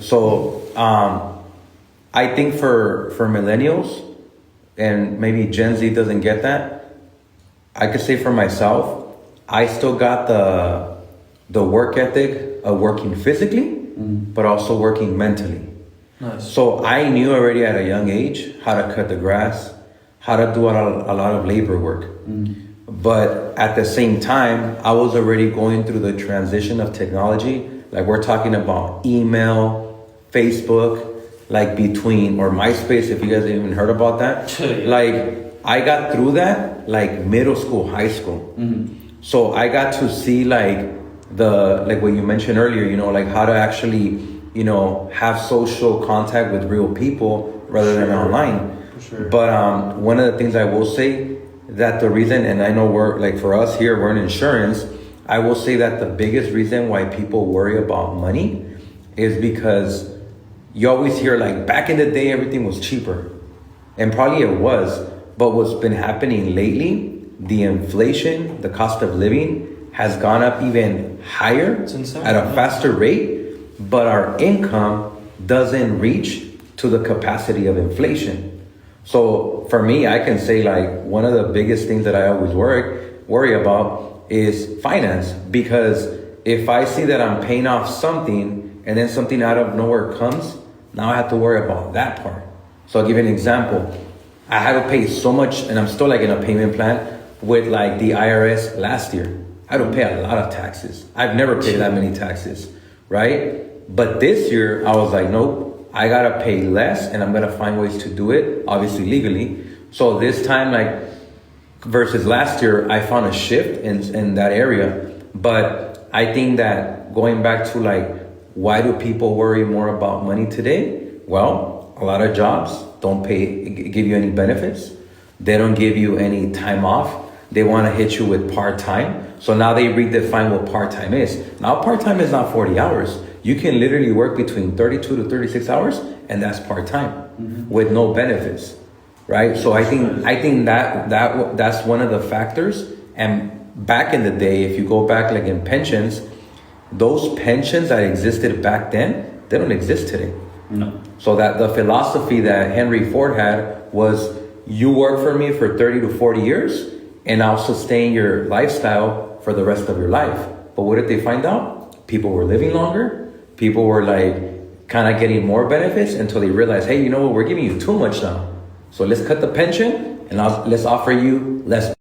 So I think for millennials, and maybe Gen Z doesn't get that, I could say for myself, I still got the work ethic of working physically, but also working mentally. Nice. So I knew already at a young age how to cut the grass, how to do a lot of labor work. But at the same time, I was already going through the transition of technology. Like we're talking about email, Facebook, like between, or MySpace, if you guys even heard about that. Like I got through that like middle school, high school. So I got to see like like what you mentioned earlier, you know, like how to actually, you know, have social contact with real people rather than online. But one of the things I will say that the reason, and I know we're like for us here, we're in insurance, I will say that the biggest reason why people worry about money is because you always hear like back in the day, everything was cheaper, and probably it was, but what's been happening lately, the inflation, the cost of living has gone up even higher at a faster rate, but our income doesn't reach to the capacity of inflation. So for me, I can say like one of the biggest things that I always worry about is finance, because if I see that I'm paying off something and then something out of nowhere comes, now I have to worry about that part. So I'll give you an example. I had to pay so much, and I'm still like in a payment plan with like the IRS last year. I had to pay a lot of taxes. I've never paid that many taxes, right? But this year I was like, nope, I gotta pay less, and I'm gonna find ways to do it, obviously legally. So this time, like versus last year, I found a shift in that area. But I think that going back to like, why do people worry more about money today? Well, a lot of jobs don't give you any benefits. They don't give you any time off. They want to hit you with part-time. So now they redefine what part-time is. Now part-time is not 40 hours. You can literally work between 32 to 36 hours, and that's part-time with no benefits, right? So I think that's one of the factors. And back in the day, if you go back like in pensions, those pensions that existed back then, they don't exist today. No. So that the philosophy that Henry Ford had was, you work for me for 30 to 40 years, and I'll sustain your lifestyle for the rest of your life. But what did they find out? People were living longer. People were like kind of getting more benefits until they realized, hey, you know what? We're giving you too much now. So let's cut the pension, and let's offer you less